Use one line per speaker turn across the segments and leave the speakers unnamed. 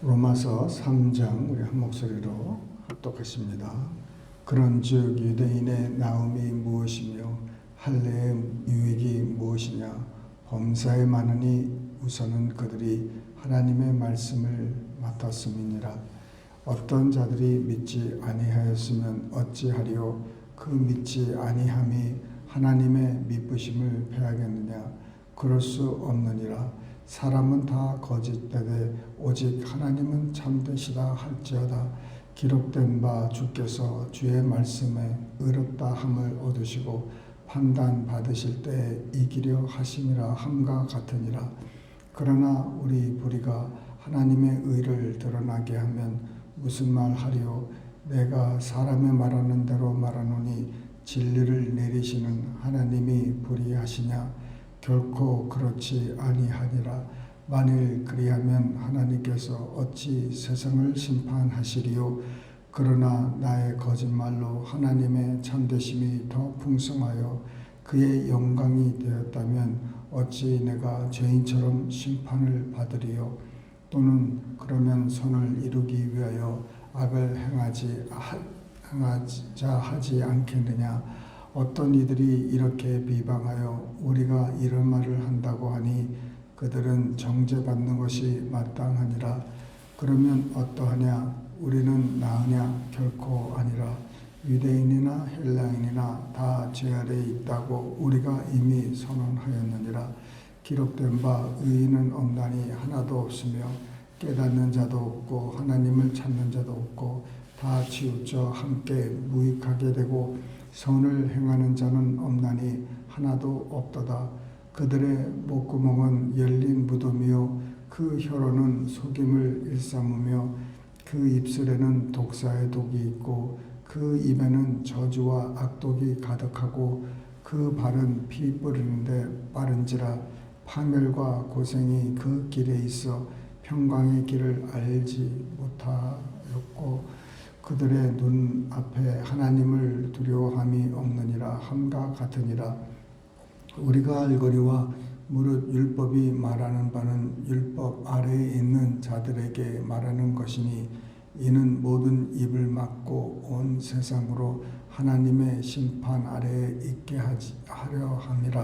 로마서 3장 우리 한 목소리로 합독하십니다. 그런즉 유대인의 나음이 무엇이며 할례의 유익이 무엇이냐? 범사에 많으니 우선은 그들이 하나님의 말씀을 맡았음이니라. 어떤 자들이 믿지 아니하였으면 어찌하리요? 그 믿지 아니함이 하나님의 미쁘심을 패하겠느냐? 그럴 수 없느니라. 사람은 다 거짓되되 오직 하나님은 참되시다 할지어다. 기록된 바 주께서 주의 말씀에 의롭다 함을 얻으시고 판단 받으실 때에 이기려 하심이라 함과 같으니라. 그러나 우리 불의가 하나님의 의를 드러나게 하면 무슨 말 하리요? 내가 사람의 말하는 대로 말하노니 진리를 내리시는 하나님이 불의하시냐? 결코 그렇지 아니하니라. 만일 그리하면 하나님께서 어찌 세상을 심판하시리요? 그러나 나의 거짓말로 하나님의 참되심이 더 풍성하여 그의 영광이 되었다면 어찌 내가 죄인처럼 심판을 받으리요? 또는 그러면 선을 이루기 위하여 악을 행하자 하지 않겠느냐? 어떤 이들이 이렇게 비방하여 우리가 이런 말을 한다고 하니 그들은 정죄받는 것이 마땅하니라. 그러면 어떠하냐? 우리는 나으냐? 결코 아니라. 유대인이나 헬라인이나 다 죄 아래에 있다고 우리가 이미 선언하였느니라. 기록된 바 의인은 없나니 하나도 없으며 깨닫는 자도 없고 하나님을 찾는 자도 없고 다 치우쳐 함께 무익하게 되고 선을 행하는 자는 없나니 하나도 없도다. 그들의 목구멍은 열린 무덤이요 그 혀로는 속임을 일삼으며 그 입술에는 독사의 독이 있고 그 입에는 저주와 악독이 가득하고 그 발은 피 뿌리는데 빠른지라. 파멸과 고생이 그 길에 있어 평강의 길을 알지 못하였고 그들의 눈 앞에 하나님을 두려워함이 없느니라 함과 같으니라. 우리가 알거니와 무릇 율법이 말하는 바는 율법 아래에 있는 자들에게 말하는 것이니 이는 모든 입을 막고 온 세상으로 하나님의 심판 아래에 있게 하려 함이라.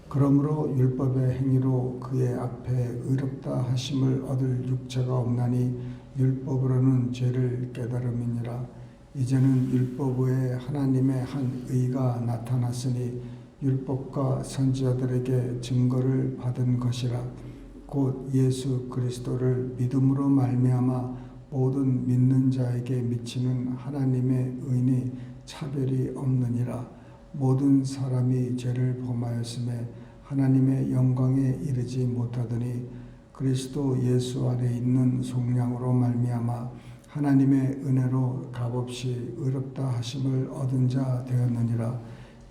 그러므로 율법의 행위로 그의 앞에 의롭다 하심을 얻을 육체가 없나니 율법으로는 죄를 깨달음이니라. 이제는 율법 외에 하나님의 한 의가 나타났으니 율법과 선지자들에게 증거를 받은 것이라. 곧 예수 그리스도를 믿음으로 말미암아 모든 믿는 자에게 미치는 하나님의 의니 차별이 없느니라. 모든 사람이 죄를 범하였음에 하나님의 영광에 이르지 못하더니 그리스도 예수 안에 있는 속량으로 말미암아 하나님의 은혜로 값없이 의롭다 하심을 얻은 자 되었느니라.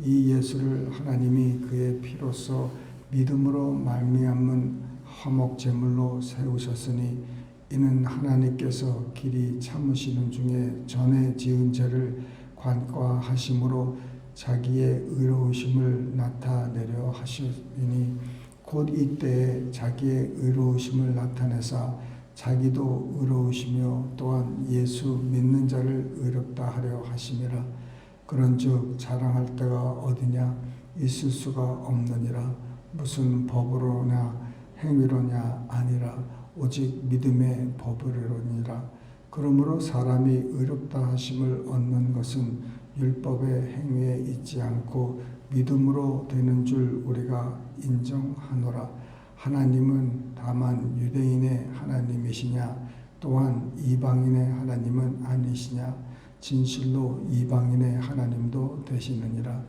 이 예수를 하나님이 그의 피로써 믿음으로 말미암은 화목 제물로 세우셨으니 이는 하나님께서 길이 참으시는 중에 전에 지은 죄를 관과하심으로 자기의 의로우심을 나타내려 하시니 곧 이때에 자기의 의로우심을 나타내사 자기도 의로우시며 또한 예수 믿는 자를 의롭다 하려 하심이라. 그런즉 자랑할 데가 어디냐? 있을 수가 없느니라. 무슨 법으로냐 행위로냐? 아니라 오직 믿음의 법으로니라. 그러므로 사람이 의롭다 하심을 얻는 것은 율법의 행위에 있지 않고 믿음으로 되는 줄 우리가 인정하노라. 하나님은 다만 유대인의 하나님이시냐? 또한 이방인의 하나님은 아니시냐? 진실로 이방인의 하나님도 되시느니라.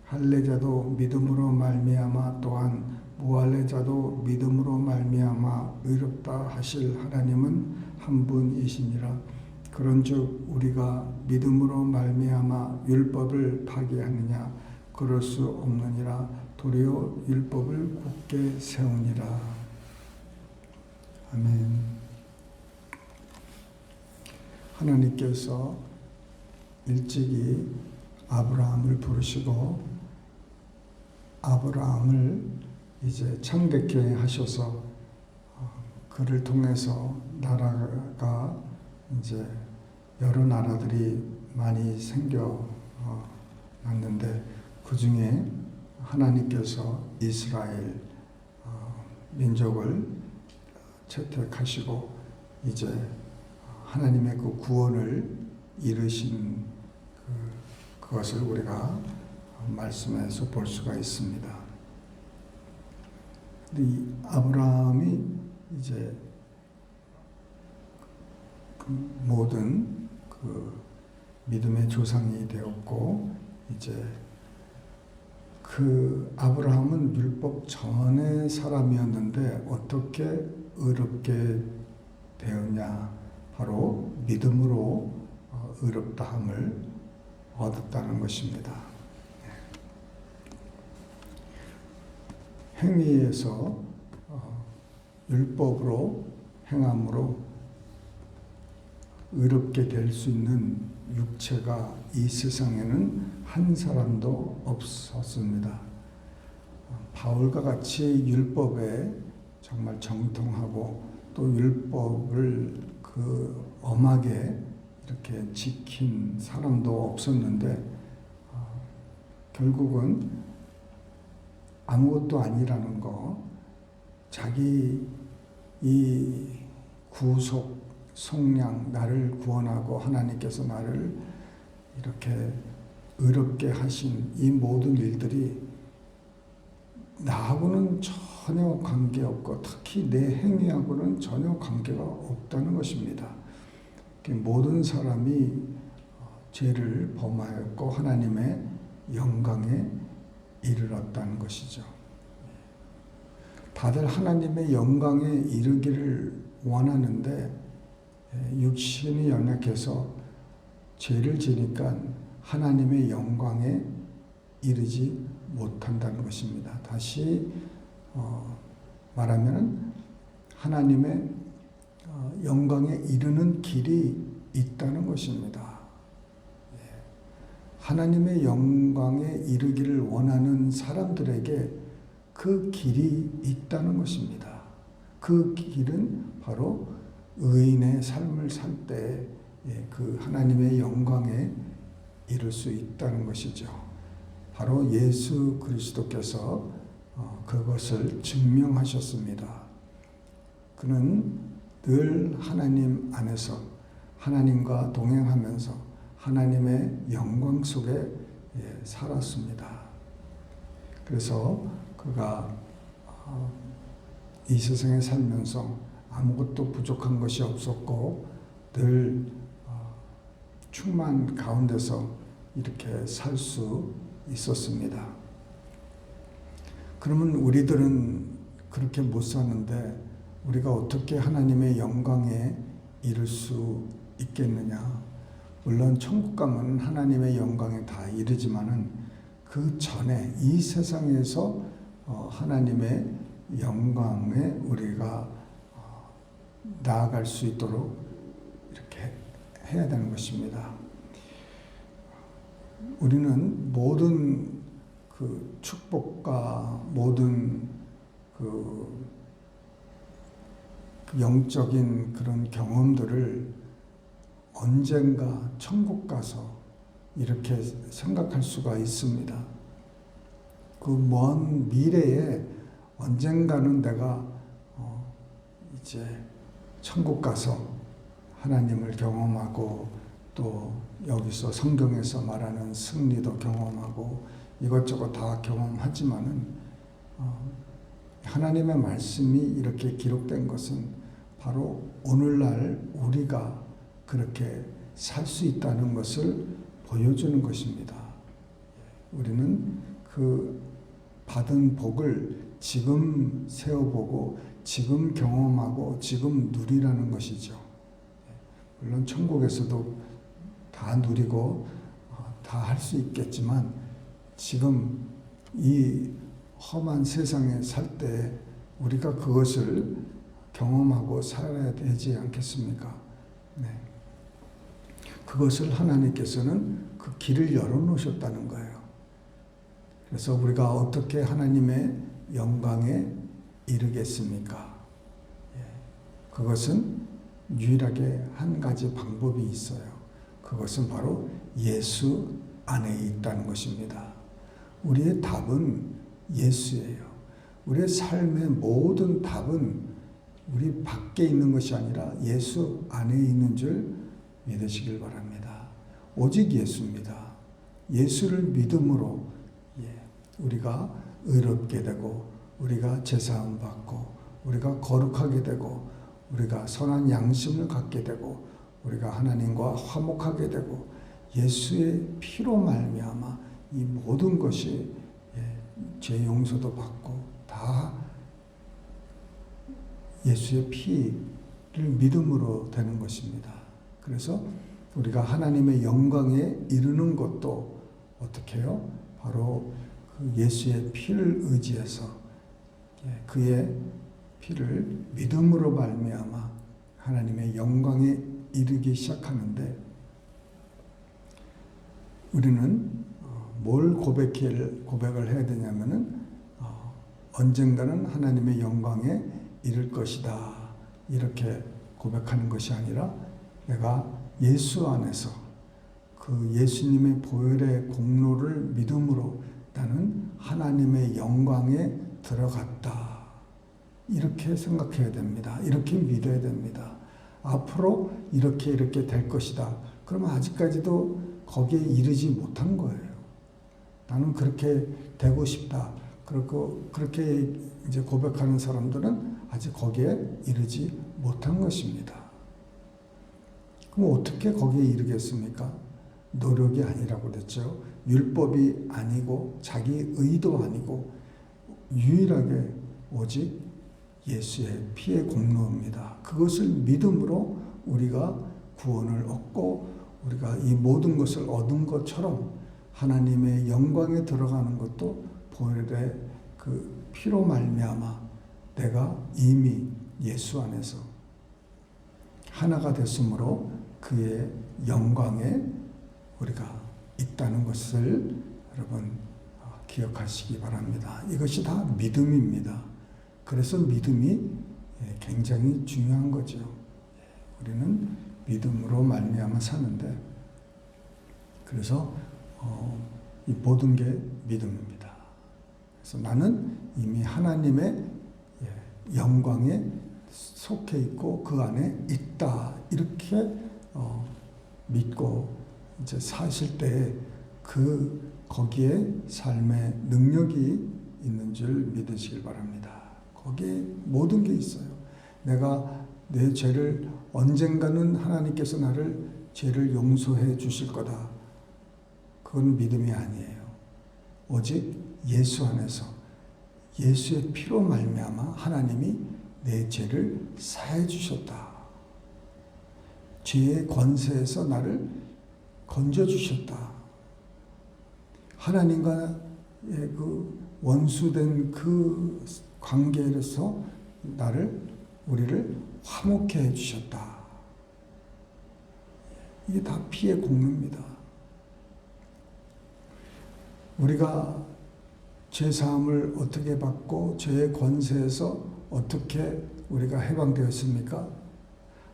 할례자도 믿음으로 말미암아 또한 무할례자도 믿음으로 말미암아 의롭다 하실 하나님은 한 분이시니라. 그런즉 우리가 믿음으로 말미암아 율법을 파기하느냐? 그럴 수 없느니라. 도리어 율법을 굳게 세우니라. 아멘. 하나님께서 일찍이 아브라함을 부르시고 아브라함을 이제 창백케 하셔서 그를 통해서 나라가 이제 여러 나라들이 많이 생겨났는데 그 중에 하나님께서 이스라엘 민족을 채택하시고 이제 하나님의 그 구원을 이루신 그것을 우리가 말씀에서 볼 수가 있습니다. 이 아브라함이 이제 그 모든 그 믿음의 조상이 되었고 이제 그 아브라함은 율법 전의 사람이었는데 어떻게 의롭게 되었냐? 바로 믿음으로 의롭다함을 얻었다는 것입니다. 행위에서 율법으로 행함으로 의롭게 될 수 있는 육체가 이 세상에는 한 사람도 없었습니다. 바울과 같이 율법에 정말 정통하고 또 율법을 그 엄하게 이렇게 지킨 사람도 없었는데 결국은 아무것도 아니라는 거, 자기 이 구속 속량, 나를 구원하고 하나님께서 나를 이렇게 의롭게 하신 이 모든 일들이 나하고는 전혀 관계없고 특히 내 행위하고는 전혀 관계가 없다는 것입니다. 모든 사람이 죄를 범하였고 하나님의 영광에 이르렀다는 것이죠. 다들 하나님의 영광에 이르기를 원하는데 육신이 연약해서 죄를 지니까 하나님의 영광에 이르지 못한다는 것입니다. 다시 말하면 하나님의 영광에 이르는 길이 있다는 것입니다. 하나님의 영광에 이르기를 원하는 사람들에게 그 길이 있다는 것입니다. 그 길은 바로 의인의 삶을 살 때 그 하나님의 영광에 이룰 수 있다는 것이죠. 바로 예수 그리스도께서 그것을 증명하셨습니다. 그는 늘 하나님 안에서 하나님과 동행하면서 하나님의 영광 속에 살았습니다. 그래서 그가 이 세상에 살면서 아무것도 부족한 것이 없었고 늘 충만 가운데서 이렇게 살 수 있었습니다. 그러면 우리들은 그렇게 못 사는데 우리가 어떻게 하나님의 영광에 이를 수 있겠느냐? 물론 천국 가면 하나님의 영광에 다 이르지만은 그 전에 이 세상에서 하나님의 영광에 우리가 나아갈 수 있도록 이렇게 해야 되는 것입니다. 우리는 모든 그 축복과 모든 그 영적인 그런 경험들을 언젠가 천국 가서 이렇게 생각할 수가 있습니다. 그 먼 미래에 언젠가는 내가 이제 천국 가서 하나님을 경험하고 또 여기서 성경에서 말하는 승리도 경험하고 이것저것 다 경험하지만은 하나님의 말씀이 이렇게 기록된 것은 바로 오늘날 우리가 그렇게 살 수 있다는 것을 보여주는 것입니다. 우리는 그 받은 복을 지금 세워보고 지금 경험하고 지금 누리라는 것이죠. 물론 천국에서도 다 누리고 다 할 수 있겠지만 지금 이 험한 세상에 살 때 우리가 그것을 경험하고 살아야 되지 않겠습니까? 네. 그것을 하나님께서는 그 길을 열어놓으셨다는 거예요. 그래서 우리가 어떻게 하나님의 영광에 이르겠습니까? 그것은 유일하게 한 가지 방법이 있어요. 그것은 바로 예수 안에 있다는 것입니다. 우리의 답은 예수예요. 우리의 삶의 모든 답은 우리 밖에 있는 것이 아니라 예수 안에 있는 줄 믿으시길 바랍니다. 오직 예수입니다. 예수를 믿음으로 우리가 의롭게 되고 우리가 제사함 받고 우리가 거룩하게 되고 우리가 선한 양심을 갖게 되고 우리가 하나님과 화목하게 되고 예수의 피로 말미암아 이 모든 것이 죄 용서도 받고 다 예수의 피를 믿음으로 되는 것입니다. 그래서 우리가 하나님의 영광에 이르는 것도 어떻게 해요? 바로 그 예수의 피를 의지해서 그의 피를 믿음으로 말미암아 하나님의 영광에 이르기 시작하는데 우리는 뭘 고백을 해야 되냐면은 언젠가는 하나님의 영광에 이를 것이다 이렇게 고백하는 것이 아니라 내가 예수 안에서 그 예수님의 보혈의 공로를 믿음으로 나는 하나님의 영광에 들어갔다 이렇게 생각해야 됩니다. 이렇게 믿어야 됩니다. 앞으로 이렇게 될 것이다. 그러면 아직까지도 거기에 이르지 못한 거예요. 나는 그렇게 되고 싶다. 그리고 그렇게 이제 고백하는 사람들은 아직 거기에 이르지 못한 것입니다. 그럼 어떻게 거기에 이르겠습니까? 노력이 아니라고 그랬죠. 율법이 아니고 자기 의도 아니고 유일하게 오직 예수의 피의 공로입니다. 그것을 믿음으로 우리가 구원을 얻고 우리가 이 모든 것을 얻은 것처럼 하나님의 영광에 들어가는 것도 보혈의 그 피로 말미암아 내가 이미 예수 안에서 하나가 됐으므로 그의 영광에 우리가 있다는 것을 여러분 기억하시기 바랍니다. 이것이 다 믿음입니다. 그래서 믿음이 굉장히 중요한 거죠. 우리는 믿음으로 말미암아 사는데 그래서 이 모든 게 믿음입니다. 그래서 나는 이미 하나님의 영광에 속해 있고 그 안에 있다 이렇게 믿고 이제 사실 때 거기에 삶의 능력이 있는 줄 믿으시길 바랍니다. 거기에 모든 게 있어요. 내가 내 죄를 언젠가는 하나님께서 나를 죄를 용서해 주실 거다. 그건 믿음이 아니에요. 오직 예수 안에서 예수의 피로 말미암아 하나님이 내 죄를 사해 주셨다. 죄의 권세에서 나를 건져 주셨다. 하나님과의 그 원수된 그 관계에서 우리를 화목해 해 주셨다. 이게 다 피의 공로입니다. 우리가 죄사함을 어떻게 받고 죄의 권세에서 어떻게 우리가 해방되었습니까?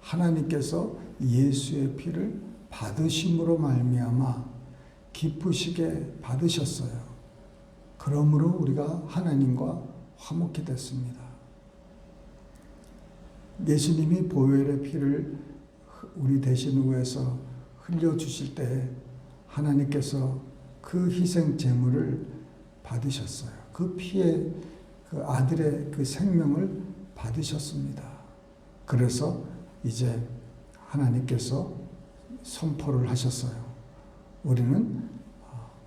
하나님께서 예수의 피를 받으심으로 말미암아 기쁘시게 받으셨어요. 그러므로 우리가 하나님과 화목히 됐습니다. 예수님이 보혈의 피를 우리 대신 위해서 흘려주실 때 하나님께서 그 희생 제물을 받으셨어요. 그 피에 그 아들의 그 생명을 받으셨습니다. 그래서 이제 하나님께서 선포를 하셨어요. 우리는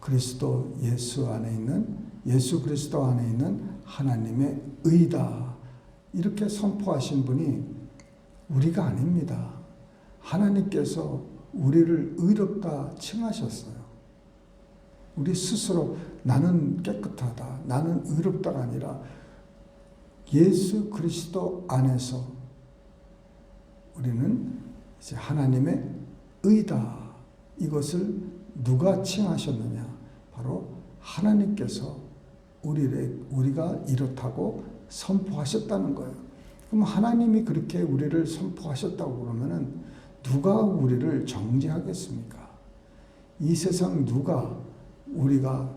그리스도 예수 안에 있는 예수 그리스도 안에 있는 하나님의 의다. 이렇게 선포하신 분이 우리가 아닙니다. 하나님께서 우리를 의롭다 칭하셨어요. 우리 스스로 나는 깨끗하다, 나는 의롭다가 아니라 예수 그리스도 안에서 우리는 이제 하나님의 의다. 이것을 누가 칭하셨느냐? 바로 하나님께서 우리가 이렇다고 선포하셨다는 거예요. 그럼 하나님이 그렇게 우리를 선포하셨다고 그러면은 누가 우리를 정죄하겠습니까? 이 세상 누가 우리가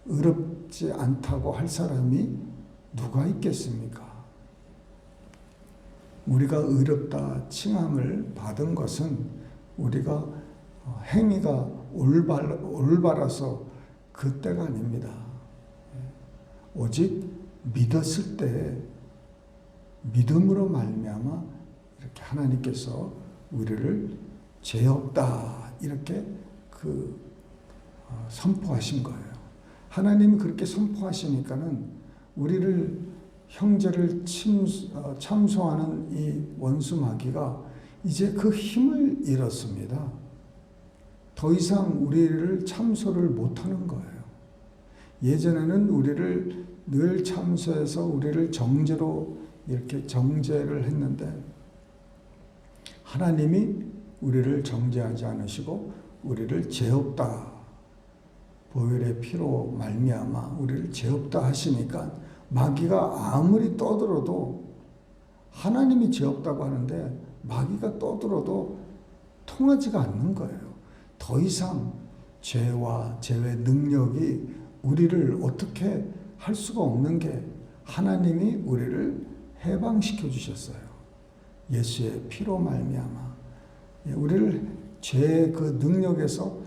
의롭지 않다고 할 사람이 누가 있겠습니까? 우리가 의롭다 칭함을 받은 것은 우리가 행위가 올바라서 그때가 아닙니다. 오직 믿었을 때 믿음으로 말미암아 이렇게 하나님께서 우리를 죄 없다 이렇게 선포하신 거예요. 하나님이 그렇게 선포하시니까는 우리를 형제를 참소하는 이 원수 마귀가 이제 그 힘을 잃었습니다. 더 이상 우리를 참소를 못하는 거예요. 예전에는 우리를 늘 참소해서 우리를 정죄로 이렇게 정죄를 했는데 하나님이 우리를 정죄하지 않으시고 우리를 죄 없다 보혈의 피로 말미암아 우리를 죄 없다 하시니까 마귀가 아무리 떠들어도 하나님이 죄 없다고 하는데 마귀가 떠들어도 통하지가 않는 거예요. 더 이상 죄와 죄의 능력이 우리를 어떻게 할 수가 없는 게 하나님이 우리를 해방시켜 주셨어요. 예수의 피로 말미암아 우리를 죄의 그 능력에서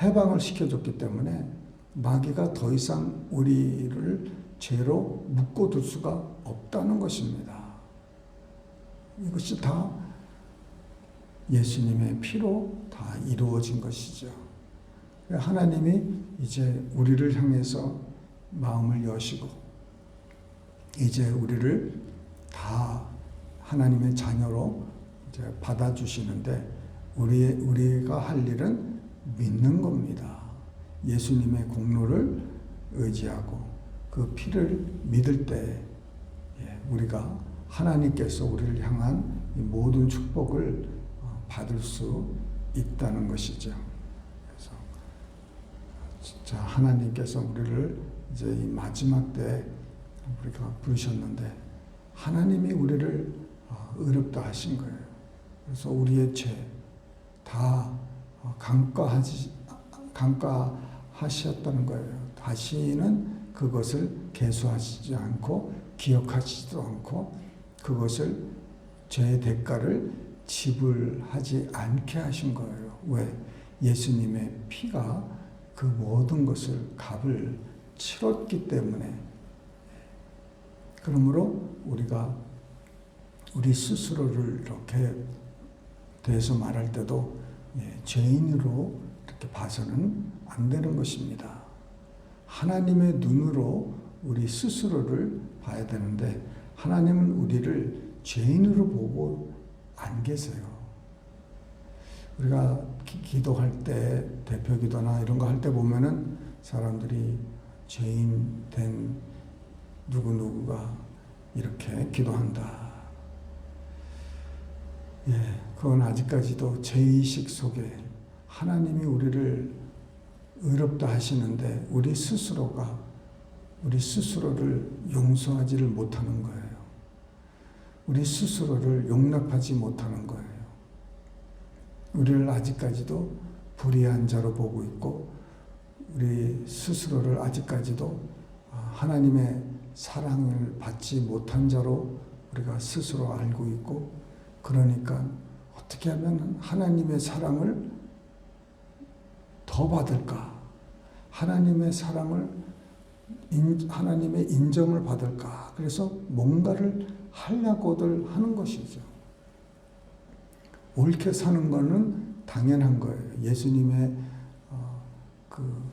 해방을 시켜줬기 때문에 마귀가 더 이상 우리를 죄로 묶어둘 수가 없다는 것입니다. 이것이 다 예수님의 피로 다 이루어진 것이죠. 하나님이 이제 우리를 향해서 마음을 여시고 이제 우리를 다 하나님의 자녀로 이제 받아주시는데 우리가 할 일은 믿는 겁니다. 예수님의 공로를 의지하고 그 피를 믿을 때 우리가 하나님께서 우리를 향한 이 모든 축복을 받을 수 있다는 것이죠. 그래서 진짜 하나님께서 우리를 이제 이 마지막 때 우리가 부르셨는데 하나님이 우리를 의롭다 하신 거예요. 그래서 우리의 죄 다 강가하셨다는 거예요. 다시는 그것을 계수하시지 않고 기억하시지도 않고 그것을 죄의 대가를 지불하지 않게 하신 거예요. 왜? 예수님의 피가 그 모든 것을 값을 치렀기 때문에. 그러므로 우리가 우리 스스로를 이렇게 대해서 말할 때도 죄인으로 이렇게 봐서는 안 되는 것입니다. 하나님의 눈으로 우리 스스로를 봐야 되는데 하나님은 우리를 죄인으로 보고 안 계세요. 우리가 기도할 때 대표기도나 이런 거 할 때 보면은 사람들이 죄인 된 누구누구가 이렇게 기도한다. 그건 아직까지도 죄의식 속에 하나님이 우리를 의롭다 하시는데 우리 스스로가 우리 스스로를 용서하지를 못하는 거예요. 우리 스스로를 용납하지 못하는 거예요. 우리를 아직까지도 불의한 자로 보고 있고 우리 스스로를 아직까지도 하나님의 사랑을 받지 못한 자로 우리가 스스로 알고 있고 그러니까 어떻게 하면 하나님의 사랑을 더 받을까? 하나님의 사랑을 하나님의 인정을 받을까? 그래서 뭔가를 하려고들 하는 것이죠. 옳게 사는 것은 당연한 거예요. 예수님의 그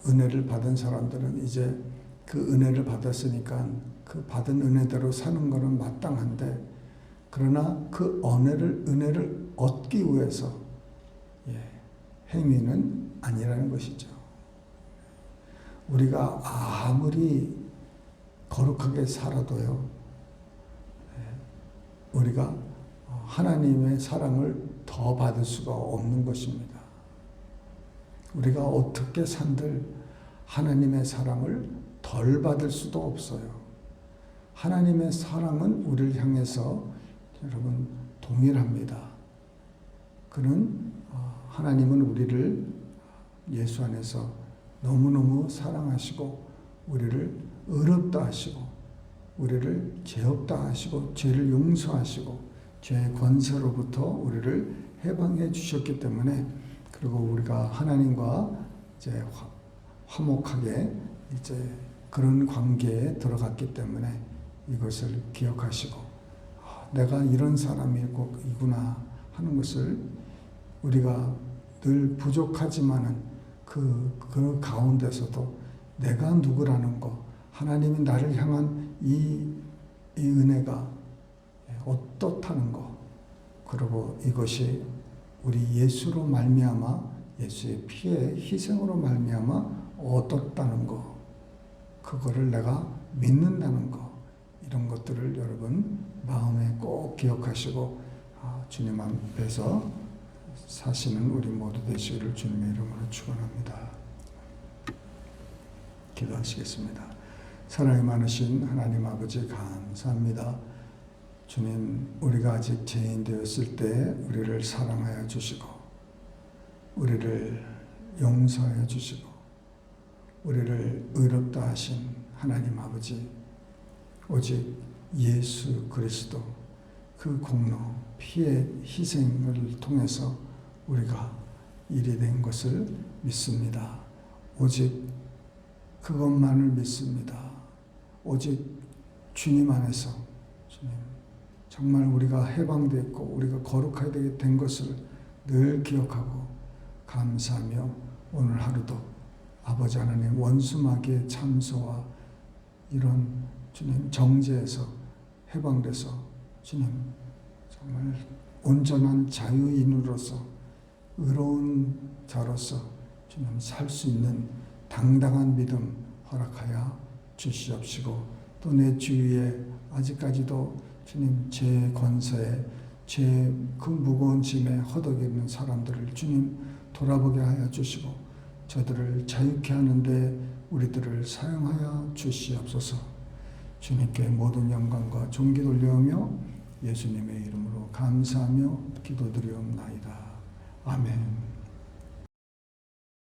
은혜를 받은 사람들은 이제 그 은혜를 받았으니까 그 받은 은혜대로 사는 것은 마땅한데 그러나 그 은혜를 얻기 위해서 행위는 아니라는 것이죠. 우리가 아무리 거룩하게 살아도요, 우리가 하나님의 사랑을 더 받을 수가 없는 것입니다. 우리가 어떻게 산들 하나님의 사랑을 덜 받을 수도 없어요. 하나님의 사랑은 우리를 향해서 여러분 동일합니다. 그는 하나님은 우리를 예수 안에서 너무너무 사랑하시고 우리를 의롭다 하시고 우리를 죄 없다 하시고 죄를 용서하시고 죄의 권세로부터 우리를 해방해 주셨기 때문에, 그리고 우리가 하나님과 이제 화목하게 이제 그런 관계에 들어갔기 때문에 이것을 기억하시고 내가 이런 사람이구나 하는 것을, 우리가 늘 부족하지만은 그 가운데서도 내가 누구라는 거, 하나님이 나를 향한 이 은혜가 어떻다는 거, 그리고 이것이 우리 예수로 말미암아 예수의 피의 희생으로 말미암아 얻었다는 거, 그거를 내가 믿는다는 거, 이런 것들을 여러분 마음에 꼭 기억하시고 주님 앞에서 사시는 우리 모두 되시기를 주님의 이름으로 축원합니다. 기도하시겠습니다. 사랑이 많으신 하나님 아버지 감사합니다. 주님, 우리가 아직 죄인 되었을 때 우리를 사랑하여 주시고 우리를 용서하여 주시고 우리를 의롭다 하신 하나님 아버지, 오직 예수 그리스도 그 공로 피의 희생을 통해서 우리가 일이 된 것을 믿습니다. 오직 그것만을 믿습니다. 오직 주님 안에서 주님 정말 우리가 해방되었고 우리가 거룩하게 된 것을 늘 기억하고 감사하며 오늘 하루도 아버지 하나님 원수마귀의 참소와 이런 주님 정죄에서 해방돼서 주님 정말 온전한 자유인으로서 의로운 자로서 주님 살 수 있는 당당한 믿음 허락하여 주시옵시고, 또 내 주위에 아직까지도 주님 죄 권세에 죄 그 무거운 짐에 허덕이 있는 사람들을 주님 돌아보게 하여 주시고 저들을 자유케 하는데 우리들을 사용하여 주시옵소서. 주님께 모든 영광과 존귀 돌려오며 예수님의 이름으로 감사하며 기도드리옵나이다. 아멘.